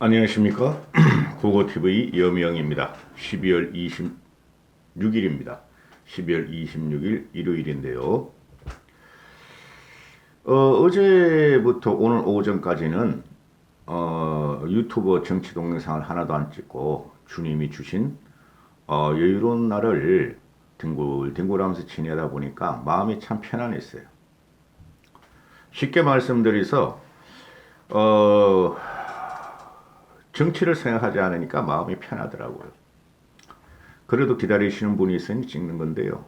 안녕하십니까? 국어TV 여명입니다. 12월 26일입니다. 12월 26일 일요일인데요. 어제부터 오늘 오전까지는 유튜버 정치 동영상을 하나도 안 찍고 주님이 주신 여유로운 날을 뒹굴뒹굴하면서 지내다 보니까 마음이 참 편안했어요. 쉽게 말씀드려서 정치를 생각하지 않으니까 마음이 편하더라고요. 그래도 기다리시는 분이 있으니 찍는 건데요.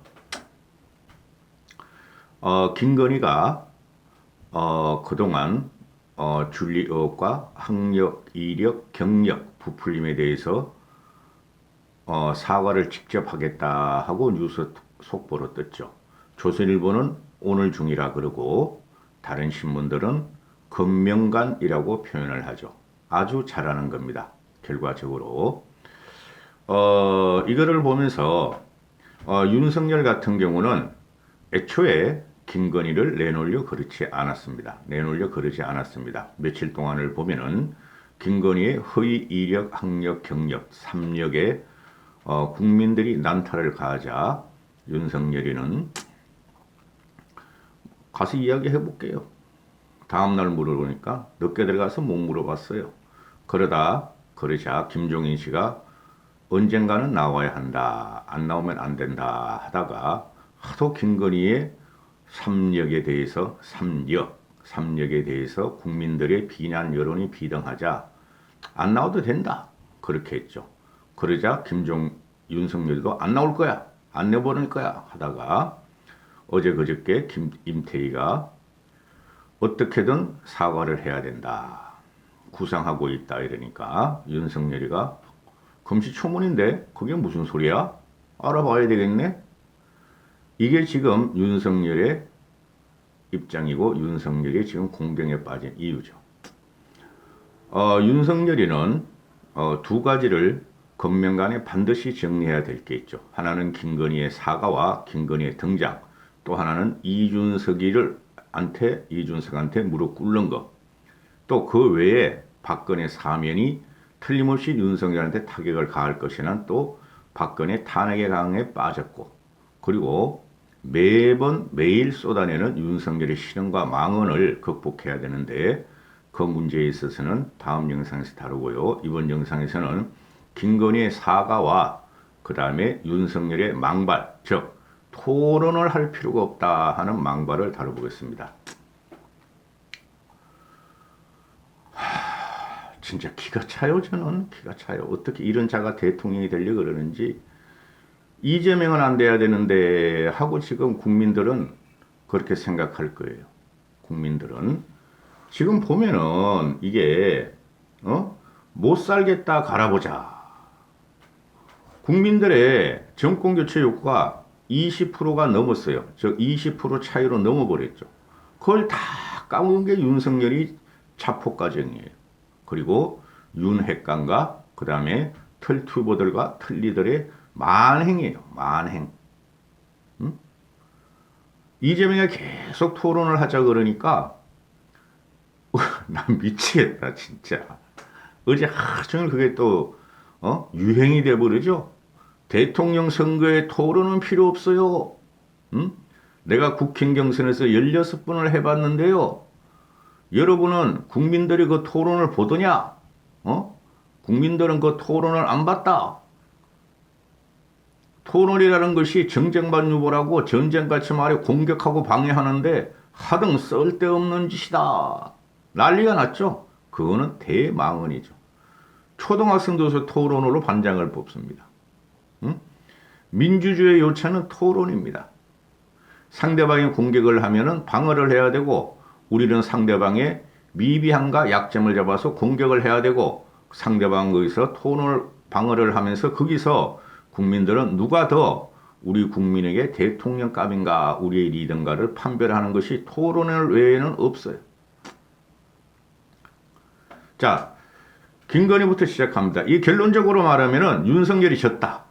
김건희가 그동안 줄리 의혹과 학력, 이력, 경력 부풀림에 대해서 사과를 직접 하겠다 하고 뉴스 속보로 떴죠. 조선일보는 오늘 중이라 그러고 다른 신문들은 금명간이라고 표현을 하죠. 아주 잘하는 겁니다. 결과적으로 이거를 보면서 윤석열 같은 경우는 애초에 김건희를 내놓으려 그러지 않았습니다. 며칠 동안을 보면은 김건희의 허위 이력, 학력, 경력, 삼력에 국민들이 난타를 가하자 윤석열이는 가서 이야기해 볼게요. 다음날 물어보니까 늦게 들어가서 못 물어봤어요. 그러자 김종인 씨가 언젠가는 나와야 한다. 안 나오면 안 된다 하다가 하도 김건희의 삼력에 대해서 국민들의 비난 여론이 비등하자 안 나와도 된다. 그렇게 했죠. 그러자 윤석열도 안 나올 거야. 안 내보낼 거야 하다가 어제 그저께 임태희가 어떻게든 사과를 해야 된다. 구상하고 있다 이러니까 윤석열이가 금시초문인데 그게 무슨 소리야? 알아봐야 되겠네. 이게 지금 윤석열의 입장이고 윤석열이 지금 공경에 빠진 이유죠. 윤석열이는 두 가지를 금명간에 반드시 정리해야 될 게 있죠. 하나는 김건희의 사과와 김건희의 등장, 또 하나는 이준석한테 무릎 꿇는 거. 또 그 외에 박근혜 사면이 틀림없이 윤석열한테 타격을 가할 것이란 또 박근혜 탄핵의 강에 빠졌고, 그리고 매일 쏟아내는 윤석열의 실언과 망언을 극복해야 되는데 그 문제에 있어서는 다음 영상에서 다루고요. 이번 영상에서는 김건희의 사과와 그 다음에 윤석열의 망발, 즉 토론을 할 필요가 없다 하는 망발을 다뤄보겠습니다. 진짜 기가 차요. 저는 기가 차요. 어떻게 이런 자가 대통령이 되려고 그러는지. 이재명은 안 돼야 되는데 하고 지금 국민들은 그렇게 생각할 거예요. 국민들은 지금 보면은 이게 못 살겠다 갈아보자. 국민들의 정권 교체 욕구가 20%가 넘었어요. 즉 20% 차이로 넘어버렸죠. 그걸 다 까먹은 게 윤석열이 자폭 과정이에요. 그리고 윤핵관과 그 다음에 털튜버들과 틀리들의 만행이에요. 만행. 응? 이재명이 계속 토론을 하자 그러니까 난 미치겠다 진짜. 어제 하루 종일 그게 또 유행이 돼버리죠. 대통령 선거에 토론은 필요 없어요. 응? 내가 국힘 경선에서 16번을 해봤는데요. 여러분은 국민들이 그 토론을 보더냐? 국민들은 그 토론을 안 봤다. 토론이라는 것이 정쟁반 유보라고 전쟁같이 말해 공격하고 방해하는데 하등 쓸데없는 짓이다. 난리가 났죠. 그거는 대망언이죠. 초등학생도 토론으로 반장을 뽑습니다. 응? 민주주의 요체는 토론입니다. 상대방이 공격을 하면은 방어를 해야 되고 우리는 상대방의 미비함과 약점을 잡아서 공격을 해야 되고 상대방 거기서 방어를 하면서 거기서 국민들은 누가 더 우리 국민에게 대통령감인가 우리의 리더인가를 판별하는 것이 토론을 외에는 없어요. 자, 김건희부터 시작합니다. 이 결론적으로 말하면은 윤석열이 졌다.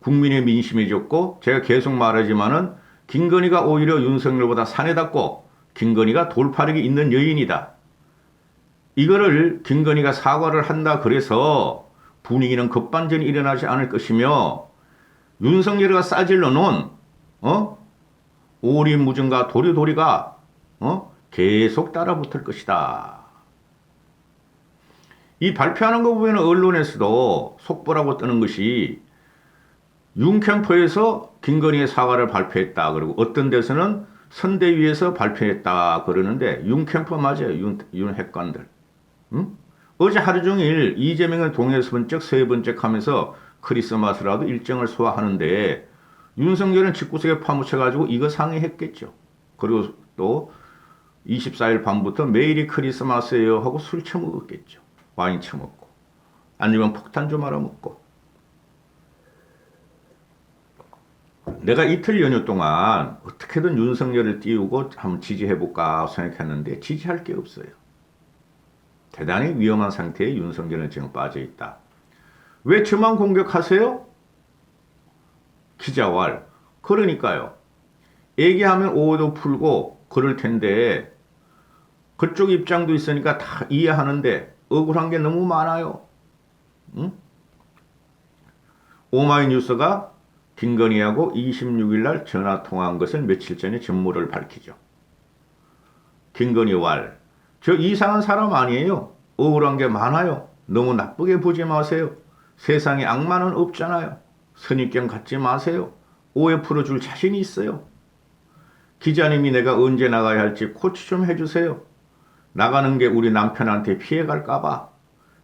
국민의 민심이 졌고 제가 계속 말하지만은 김건희가 오히려 윤석열보다 사내답고 김건희가 돌파력이 있는 여인이다. 이거를 김건희가 사과를 한다 그래서 분위기는 급반전이 일어나지 않을 것이며 윤석열이가 싸질러 놓은 오리무중과 도리도리가 계속 따라붙을 것이다. 이 발표하는 거 보면 언론에서도 속보라고 뜨는 것이 윤캠프에서 김건희의 사과를 발표했다. 그리고 어떤 데서는 선대위에서 발표했다. 그러는데 윤캠프 맞아요. 윤 핵관들. 응? 어제 하루 종일 이재명의 동해에서 번쩍 서해 번쩍 하면서 크리스마스라도 일정을 소화하는데 윤석열은 집구석에 파묻혀가지고 이거 상의했겠죠. 그리고 또 24일 밤부터 매일이 크리스마스예요 하고 술 처먹었겠죠. 와인 처먹고. 아니면 폭탄 좀 알아먹고. 내가 이틀 연휴 동안 어떻게든 윤석열을 띄우고 한번 지지해볼까 생각했는데 지지할 게 없어요. 대단히 위험한 상태에 윤석열은 지금 빠져있다. 왜 저만 공격하세요? 기자왈. 그러니까요. 얘기하면 오해도 풀고 그럴 텐데 그쪽 입장도 있으니까 다 이해하는데 억울한 게 너무 많아요. 응? 오마이뉴스가 김건희하고 26일 날 전화통화한 것을 며칠 전에 전모를 밝히죠. 김건희 왈. 저 이상한 사람 아니에요. 억울한 게 많아요. 너무 나쁘게 보지 마세요. 세상에 악마는 없잖아요. 선입견 갖지 마세요. 오해 풀어줄 자신이 있어요. 기자님이 내가 언제 나가야 할지 코치 좀 해주세요. 나가는 게 우리 남편한테 피해갈까봐.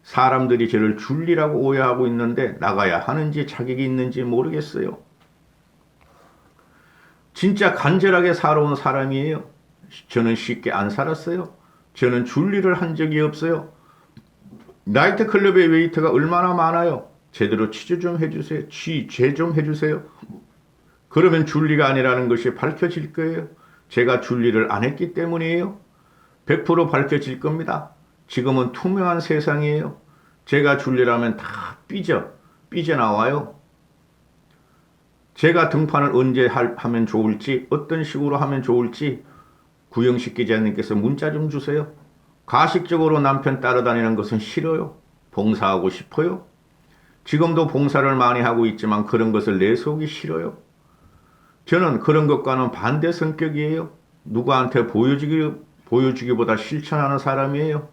사람들이 저를 줄리라고 오해하고 있는데 나가야 하는지 자격이 있는지 모르겠어요. 진짜 간절하게 살아온 사람이에요. 저는 쉽게 안 살았어요. 저는 줄리를 한 적이 없어요. 나이트클럽의 웨이터가 얼마나 많아요. 제대로 취재 좀 해주세요. 취재 좀 해주세요. 그러면 줄리가 아니라는 것이 밝혀질 거예요. 제가 줄리를 안 했기 때문이에요. 100% 밝혀질 겁니다. 지금은 투명한 세상이에요. 제가 줄리라면 다 삐져나와요. 제가 등판을 언제 하면 좋을지, 어떤 식으로 하면 좋을지 구영식 기자님께서 문자 좀 주세요. 가식적으로 남편 따라다니는 것은 싫어요. 봉사하고 싶어요. 지금도 봉사를 많이 하고 있지만 그런 것을 내세우기 싫어요. 저는 그런 것과는 반대 성격이에요. 누구한테 보여주기보다 실천하는 사람이에요.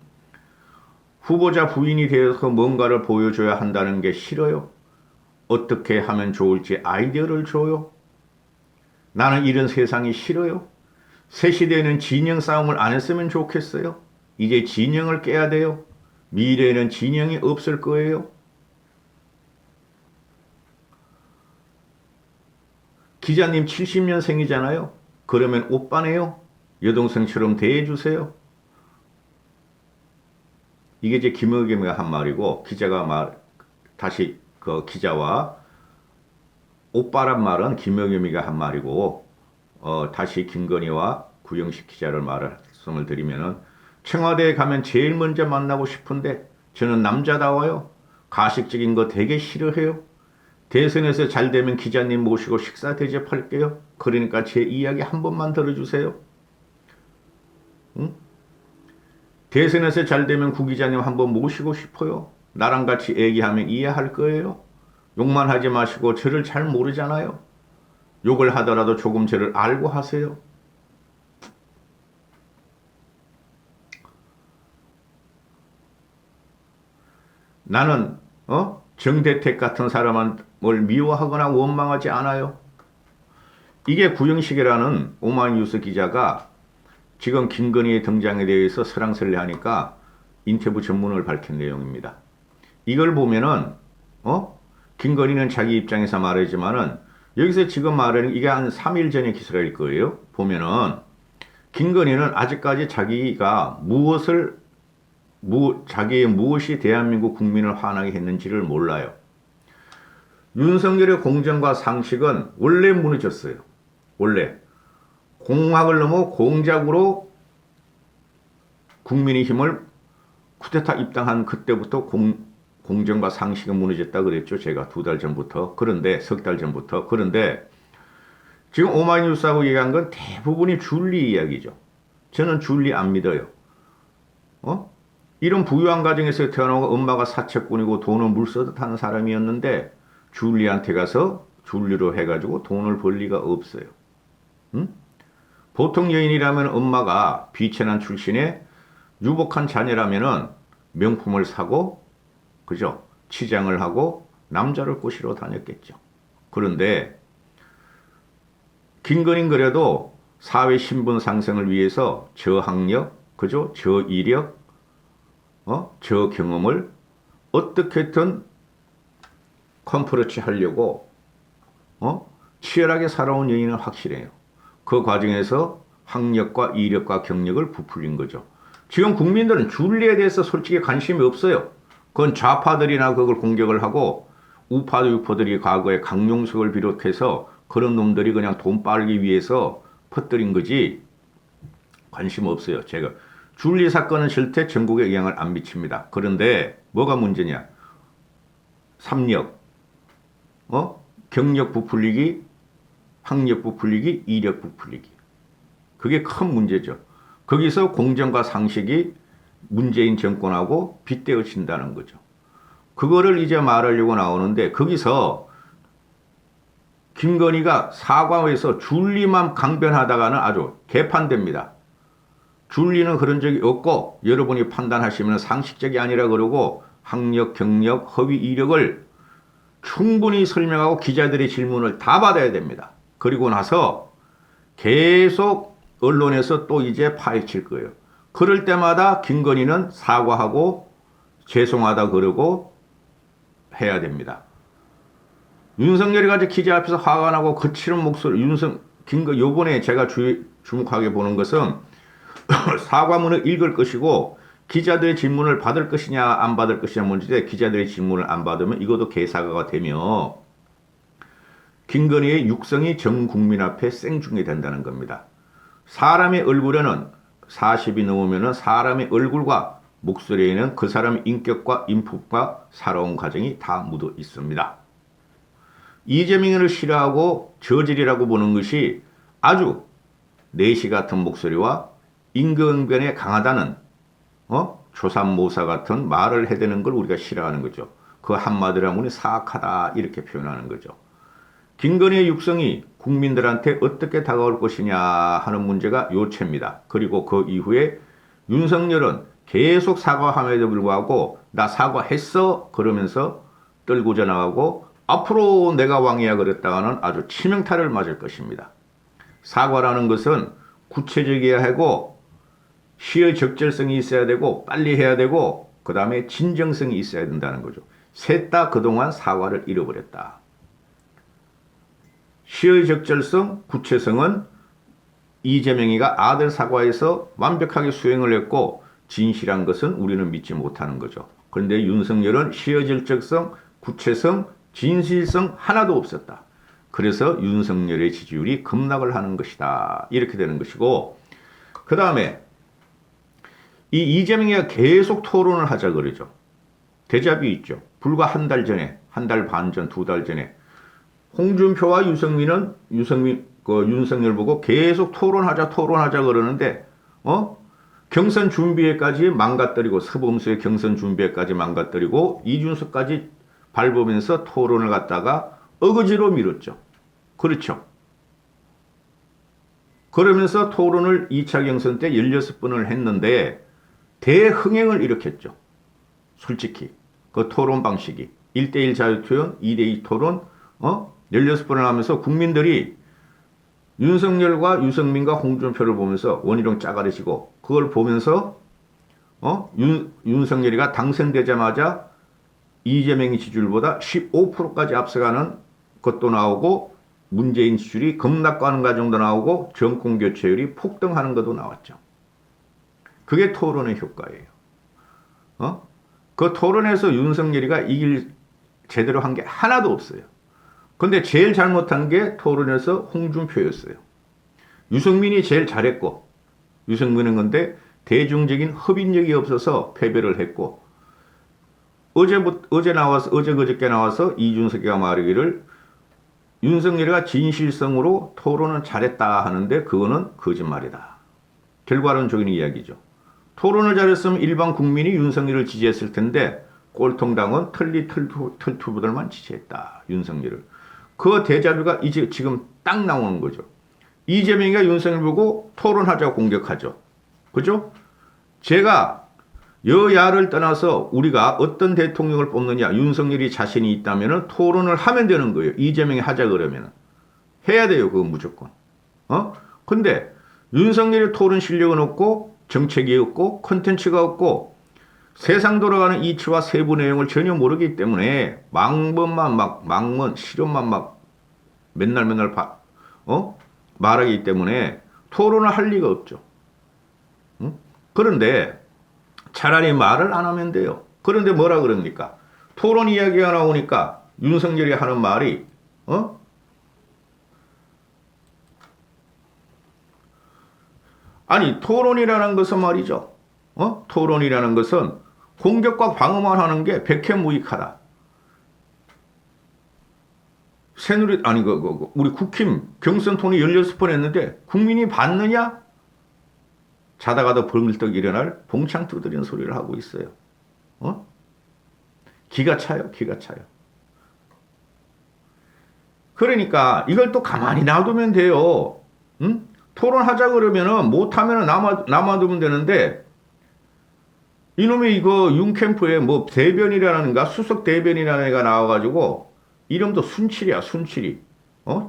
후보자 부인이 되어서 뭔가를 보여줘야 한다는 게 싫어요. 어떻게 하면 좋을지 아이디어를 줘요. 나는 이런 세상이 싫어요. 새 시대에는 진영 싸움을 안 했으면 좋겠어요. 이제 진영을 깨야 돼요. 미래에는 진영이 없을 거예요. 기자님 70년생이잖아요. 그러면 오빠네요. 여동생처럼 대해주세요. 이게 이제 김의겸이가 한 말이고 기자가 다시 그 기자와 오빠란 말은 김의겸이가 한 말이고 다시 김건희와 구영식 기자를 말씀을 드리면은 청와대에 가면 제일 먼저 만나고 싶은데 저는 남자다워요. 가식적인 거 되게 싫어해요. 대선에서 잘 되면 기자님 모시고 식사 대접할게요. 그러니까 제 이야기 한 번만 들어주세요. 응? 대선에서 잘 되면 구 기자님 한 번 모시고 싶어요. 나랑 같이 얘기하면 이해할 거예요. 욕만 하지 마시고 저를 잘 모르잖아요. 욕을 하더라도 조금 저를 알고 하세요. 나는 정대택 같은 사람을 미워하거나 원망하지 않아요. 이게 구영식이라는 오마이뉴스 기자가 지금 김건희의 등장에 대해서 설랑설레하니까 인터뷰 전문을 밝힌 내용입니다. 이걸 보면은 김건희는 자기 입장에서 말하지만은 여기서 지금 말하는 이게 한 3일 전의 기사일 거예요. 보면은 김건희는 아직까지 자기가 자기의 무엇이 대한민국 국민을 화나게 했는지를 몰라요. 윤석열의 공정과 상식은 원래 무너졌어요. 원래 공학을 넘어 공작으로 국민의힘을 쿠데타 입당한 그때부터 공정과 상식은 무너졌다 그랬죠. 제가 2달 전부터. 그런데 석 달 전부터. 그런데 지금 오마이뉴스하고 얘기한 건 대부분이 줄리 이야기죠. 저는 줄리 안 믿어요. 이런 부유한 가정에서 태어나고 엄마가 사채꾼이고 돈을 물쓰듯 하는 사람이었는데 줄리한테 가서 줄리로 해가지고 돈을 벌 리가 없어요. 응? 보통 여인이라면 엄마가 비천한 출신의 유복한 자녀라면은 명품을 사고, 그죠? 치장을 하고 남자를 꼬시러 다녔겠죠. 그런데 김건희는 그래도 사회 신분 상승을 위해서 저학력, 그죠? 저이력, 저 경험을 어떻게든 컨프러치 하려고 치열하게 살아온 여인은 확실해요. 그 과정에서 학력과 이력과 경력을 부풀린 거죠. 지금 국민들은 줄리에 대해서 솔직히 관심이 없어요. 그건 좌파들이나 그걸 공격을 하고 우파 유포들이 과거에 강용석을 비롯해서 그런 놈들이 그냥 돈 빨기 위해서 퍼뜨린 거지 관심 없어요. 제가 줄리 사건은 절대 전국에 영향을 안 미칩니다. 그런데 뭐가 문제냐? 삼력, 경력 부풀리기, 학력 부풀리기, 이력 부풀리기. 그게 큰 문제죠. 거기서 공정과 상식이 문재인 정권하고 빗대어친다는 거죠. 그거를 이제 말하려고 나오는데 거기서 김건희가 사과에서 줄리만 강변하다가는 아주 개판됩니다. 줄리는 그런 적이 없고 여러분이 판단하시면 상식적이 아니라 그러고 학력, 경력, 허위 이력을 충분히 설명하고 기자들의 질문을 다 받아야 됩니다. 그리고 나서 계속 언론에서 또 이제 파헤칠 거예요. 그럴 때마다 김건희는 사과하고 죄송하다 그러고 해야 됩니다. 윤석열이 가지 기자 앞에서 화가 나고 거칠은 목소리, 요번에 제가 주목하게 보는 것은 사과문을 읽을 것이고 기자들의 질문을 받을 것이냐 안 받을 것이냐 문제인데 기자들의 질문을 안 받으면 이것도 개사과가 되며 김건희의 육성이 전 국민 앞에 생중이 된다는 겁니다. 사람의 얼굴에는 40이 넘으면 사람의 얼굴과 목소리에는 그 사람의 인격과 인품과 살아온 과정이 다 묻어 있습니다. 이재명을 싫어하고 저질이라고 보는 것이 아주 내시 같은 목소리와 임기응변에 강하다는 조삼모사 같은 말을 해대는 걸 우리가 싫어하는 거죠. 그 한마디로 하면 사악하다 이렇게 표현하는 거죠. 김건희의 육성이 국민들한테 어떻게 다가올 것이냐 하는 문제가 요체입니다. 그리고 그 이후에 윤석열은 계속 사과함에도 불구하고 나 사과했어 그러면서 떨구져 나가고 앞으로 내가 왕이야 그랬다가는 아주 치명타를 맞을 것입니다. 사과라는 것은 구체적이어야 하고 시의 적절성이 있어야 되고 빨리 해야 되고 그 다음에 진정성이 있어야 된다는 거죠. 셋 다 그동안 사과를 잃어버렸다. 시의 적절성, 구체성은 이재명이가 아들 사과에서 완벽하게 수행을 했고 진실한 것은 우리는 믿지 못하는 거죠. 그런데 윤석열은 시의 적절성, 구체성, 진실성 하나도 없었다. 그래서 윤석열의 지지율이 급락을 하는 것이다. 이렇게 되는 것이고 그 다음에 이 이재명이가 계속 토론을 하자 그러죠. 대자뷰 있죠. 불과 한 달 전에, 한 달 반 전, 두 달 전에 홍준표와 윤석열 보고 계속 토론하자 그러는데 경선 준비회까지 망가뜨리고 서범수의 경선 준비회까지 망가뜨리고 이준석까지 밟으면서 토론을 갖다가 어거지로 미뤘죠. 그렇죠. 그러면서 토론을 2차 경선 때 16번을 했는데 대흥행을 일으켰죠. 솔직히 그 토론 방식이 1대1 자유투론, 2대2 토론 16번을 하면서 국민들이 윤석열과 유승민과 홍준표를 보면서 원희룡 짜가리시고 그걸 보면서 윤석열이가 당선되자마자 이재명의 지지율보다 15%까지 앞서가는 것도 나오고 문재인 지지율이 급락하는 과정도 나오고 정권 교체율이 폭등하는 것도 나왔죠. 그게 토론의 효과예요. 그 토론에서 윤석열이가 이길 제대로 한 게 하나도 없어요. 근데 제일 잘못한 게 토론에서 홍준표였어요. 유승민이 제일 잘했고 유승민은 근데 대중적인 흡인력이 없어서 패배를 했고 어제 그저께 나와서 이준석이가 말하기를 윤석열이가 진실성으로 토론은 잘했다 하는데 그거는 거짓말이다. 결과론적인 이야기죠. 토론을 잘했으면 일반 국민이 윤석열을 지지했을 텐데 꼴통당은 털투부들만 지지했다. 윤석열을. 그 대자뷰가 이제 지금 딱 나오는 거죠. 이재명이가 윤석열 보고 토론하자고 공격하죠. 그죠? 제가 여야를 떠나서 우리가 어떤 대통령을 뽑느냐 윤석열이 자신이 있다면 토론을 하면 되는 거예요. 이재명이 하자 그러면. 해야 돼요. 그거 무조건. 근데 윤석열의 토론 실력은 없고 정책이 없고 컨텐츠가 없고 세상 돌아가는 이치와 세부 내용을 전혀 모르기 때문에 망언 실험만 막 맨날 말하기 때문에 토론을 할 리가 없죠. 그런데 차라리 말을 안 하면 돼요. 그런데 뭐라 그럽니까? 토론 이야기가 나오니까 윤석열이 하는 말이 아니 토론이라는 것은 말이죠. 토론이라는 것은 공격과 방어만 하는 게 백해무익하다. 새누리 아니 우리 국힘 경선 토론이 16번 했는데 국민이 받느냐? 자다가도 벌떡 일어날 봉창 두드리는 소리를 하고 있어요. 기가 차요. 기가 차요. 그러니까 이걸 또 가만히 놔두면 돼요. 응? 토론하자 그러면은 못하면은 남아두면 되는데 이놈의 이거 윤캠프에 뭐 대변이라는가 수석 대변이라는 애가 나와가지고 이름도 순칠이야. 순칠이.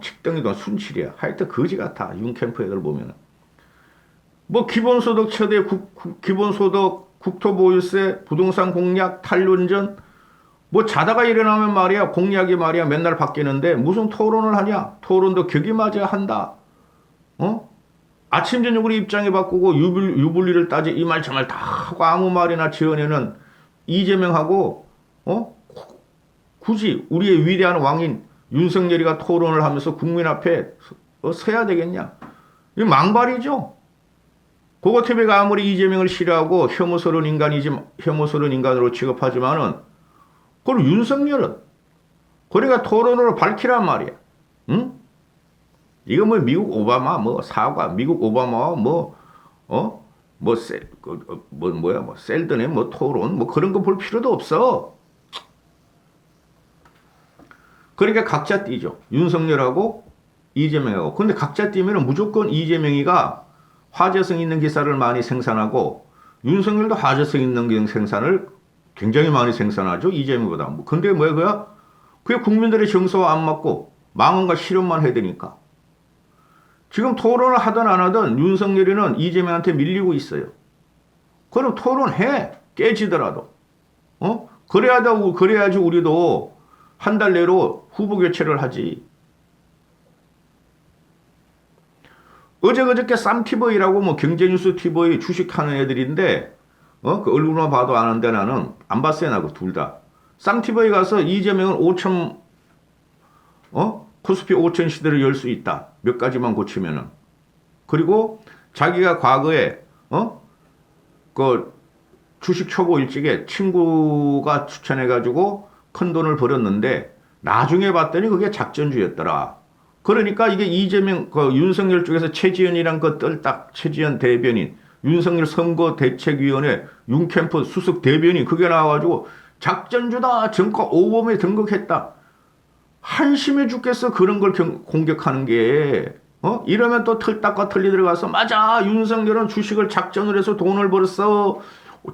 측정이도 순칠이야. 하여튼 거지 같아. 윤캠프 애들 보면은. 뭐 기본소득 최대 기본소득 국토보유세 부동산 공약 탈륜전 뭐 자다가 일어나면 말이야 공약이 말이야 맨날 바뀌는데 무슨 토론을 하냐. 토론도 격이 맞아야 한다. 아침 저녁으로 입장이 바꾸고 유불리를 따지 이 말 저 말 다 하고 아무 말이나 지어내는 이재명하고 굳이 우리의 위대한 왕인 윤석열이가 토론을 하면서 국민 앞에 서야 되겠냐. 이 망발이죠. 그거 TV가 아무리 이재명을 싫어하고 혐오스러운 인간으로 취급하지만은 그걸 윤석열은 그러니까 토론으로 밝히란 말이야. 응? 이거 뭐 미국 오바마 뭐 사과 미국 오바마와 셀든의 뭐 토론 뭐 그런 거 볼 필요도 없어. 그러니까 각자 뛰죠. 윤석열하고 이재명하고. 근데 각자 뛰면은 무조건 이재명이가 화제성 있는 기사를 많이 생산하고 윤석열도 화제성 있는 생산을 굉장히 많이 생산하죠. 이재명보다. 근데 뭐야 그야? 그게 국민들의 정서와 안 맞고 망언과 실험만 해야 되니까. 지금 토론을 하든 안 하든 윤석열이는 이재명한테 밀리고 있어요. 그럼 토론해. 깨지더라도. 그래야지 우리도 한 달 내로 후보 교체를 하지. 어저께 쌈티버이라고 뭐 경제뉴스 티버이 주식하는 애들인데 그 얼굴만 봐도 아는데 나는 안 봤어요. 나 그 둘 다. 쌈티버이 가서 이재명은 5천 코스피 5천 시대를 열 수 있다. 몇 가지만 고치면은. 그리고 자기가 과거에 그 주식 초보 일찍에 친구가 추천해가지고 큰 돈을 벌었는데 나중에 봤더니 그게 작전주였더라. 그러니까 이게 이재명 그 윤석열 쪽에서 최지현이란 그 떨딱 최지현 대변인 윤석열 선거대책위원회 윤캠프 수석 대변인 그게 나와가지고 작전주다 정과 오범에 등극했다. 한심해 죽겠어. 그런 걸 공격하는 게 이러면 또 틀딱과 틀리 들어가서 맞아 윤석열은 주식을 작전을 해서 돈을 벌었어.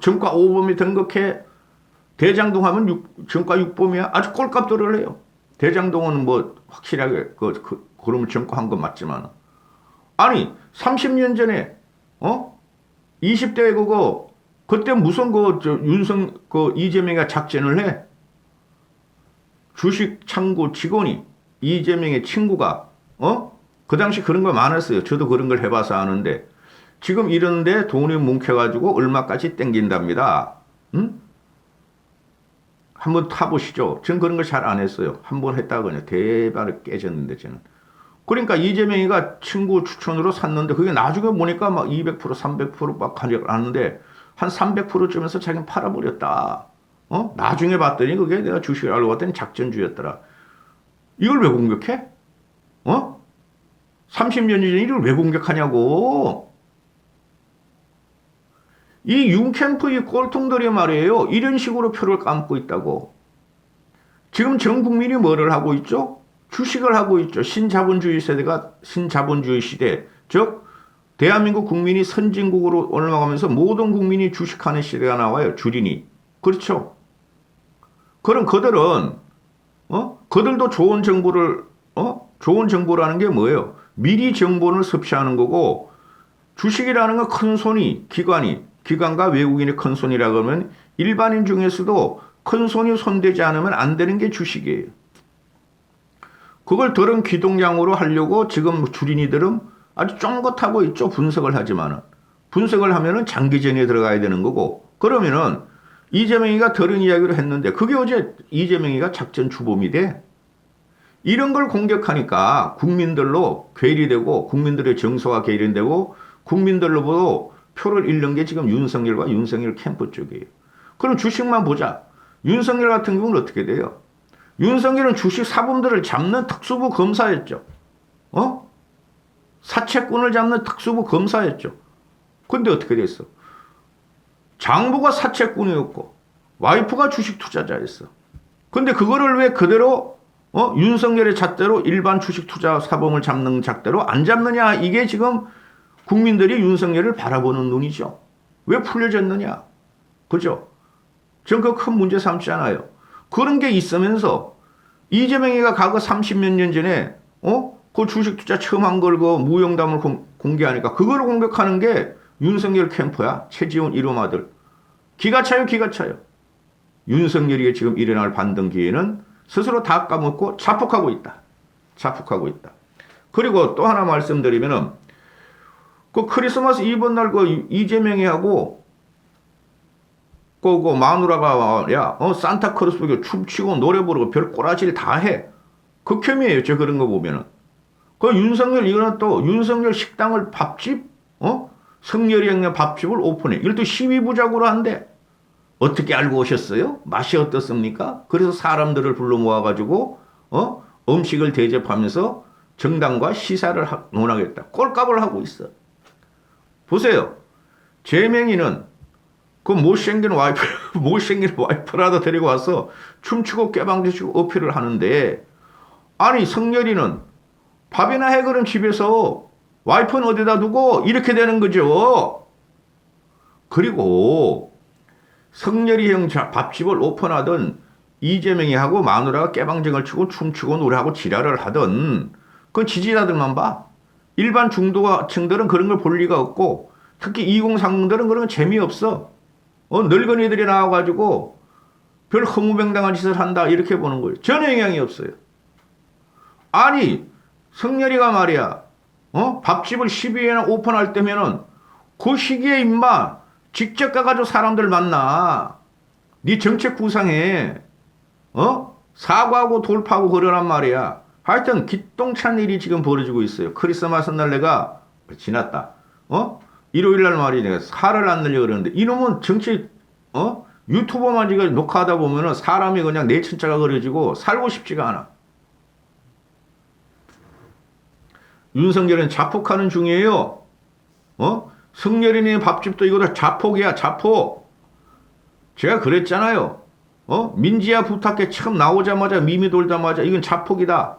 정과 오범에 등극해. 대장동 하면 정과 6범이야. 아주 꼴값들을 해요. 대장동은 뭐 확실하게 그러면 정과한 건 맞지만 아니 30년 전에 20대 그거 그때 무슨 이재명이가 작전을 해. 주식 창구 직원이 이재명의 친구가 그 당시 그런 거 많았어요. 저도 그런 걸 해봐서 아는데 지금 이런데 돈이 뭉쳐가지고 얼마까지 땡긴답니다. 응? 한번 타보시죠. 전 그런 거 잘 안 했어요. 한 번 했다가 그냥 대박을 깨졌는데 저는. 그러니까 이재명이가 친구 추천으로 샀는데 그게 나중에 보니까 막 200% 300%막 가져가는데 한 300%쯤에서 자기는 팔아버렸다. 나중에 봤더니 그게 내가 주식을 알고 봤더니 작전주였더라. 이걸 왜 공격해? 30년 전에 이걸 왜 공격하냐고. 이 윤캠프 이 꼴통들이 말이에요. 이런 식으로 표를 감고 있다고. 지금 전 국민이 뭐를 하고 있죠? 주식을 하고 있죠. 신자본주의 세대가 신자본주의 시대. 즉 대한민국 국민이 선진국으로 올라가면서 모든 국민이 주식하는 시대가 나와요. 주린이. 그렇죠. 그럼 그들은 그들도 좋은 정보를 좋은 정보라는 게 뭐예요? 미리 정보를 섭취하는 거고 주식이라는 건 큰 손이 기관과 외국인의 큰 손이라 그러면 일반인 중에서도 큰 손이 손대지 않으면 안 되는 게 주식이에요. 그걸 더른 기동량으로 하려고 지금 주린이들은 아주 쫑긋하고 있죠. 분석을 하지만은. 분석을 하면은 장기전에 들어가야 되는 거고. 그러면은 이재명이가 더른 이야기를 했는데 그게 어제 이재명이가 작전 주범이 돼. 이런 걸 공격하니까 국민들로 괴리되고 국민들의 정서가 괴리되고 국민들로부터 표를 잃는 게 지금 윤석열과 윤석열 캠프 쪽이에요. 그럼 주식만 보자. 윤석열 같은 경우는 어떻게 돼요? 윤석열은 주식 사범들을 잡는 특수부 검사였죠. 사채꾼을 잡는 특수부 검사였죠. 근데 어떻게 됐어? 장부가 사채꾼이었고 와이프가 주식 투자자였어. 근데 그거를 왜 그대로 윤석열의 잣대로 일반 주식 투자 사범을 잡는 잣대로 안 잡느냐? 이게 지금 국민들이 윤석열을 바라보는 눈이죠. 왜 풀려졌느냐? 그죠? 전 그거 큰 문제 삼지 않아요. 그런 게 있으면서 이재명이가 과거 30몇 년 전에 그 주식 투자 처음 한 걸 그 무용담을 공개하니까 그거를 공격하는 게 윤석열 캠프야. 최지훈 이놈아들. 기가 차요. 윤석열이 지금 일어날 반등 기회는 스스로 다 까먹고 자폭하고 있다. 그리고 또 하나 말씀드리면은 그 크리스마스 이브 날 그 이재명이 하고 그 마누라가 야 산타크로스 보고 춤추고 노래 부르고 별 꼬라지를 다 해. 극혐이에요. 저 그런 거 보면은. 그 윤석열 이거는 또 윤석열 식당을 밥집 성렬이 형네 밥집을 오픈해. 이걸 또 12부작으로 한대. 어떻게 알고 오셨어요? 맛이 어떻습니까? 그래서 사람들을 불러 모아가지고 음식을 대접하면서 정당과 시사를 논하겠다. 꼴값을 하고 있어. 보세요. 재명이는 그 못생긴 와이프라도 데리고 와서 춤추고 깨방지치고 어필을 하는데 아니 성렬이는 밥이나 해 그럼 집에서 와이프는 어디다 두고 이렇게 되는 거죠. 그리고 성렬이 형 밥집을 오픈하던 이재명이 하고 마누라가 깨방정을 치고 춤추고 노래하고 지랄을 하던 그건 지지자들만 봐. 일반 중도층들은 그런 걸 볼 리가 없고 특히 2030들은 그런 건 재미없어. 늙은이들이 나와가지고 별 허무맹당한 짓을 한다 이렇게 보는 거예요. 전혀 영향이 없어요. 아니 성렬이가 말이야 밥집을 12회나 오픈할 때면은 그 시기에 임마 직접 가가지고 사람들 만나. 네 정책 구상해. 사과하고 돌파하고 그러란 말이야. 하여튼 기똥찬 일이 지금 벌어지고 있어요. 크리스마스 날 내가 지났다. 일요일 날 말이 내가 살을 안 늘려 그러는데 이놈은 정치 유튜버만 지금 녹화하다 보면은 사람이 그냥 내천자가 그려지고 살고 싶지가 않아. 윤석열은 자폭하는 중이에요. 성렬이네 밥집도 이거 자폭이야. 자폭. 제가 그랬잖아요. 민지야 부탁해 처음 나오자마자 미미 돌자마자 이건 자폭이다.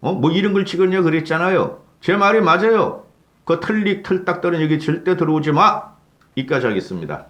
뭐 이런 걸 찍었냐 그랬잖아요. 제 말이 맞아요. 그 털딱 떨은 여기 절대 들어오지 마. 이까지 하겠습니다.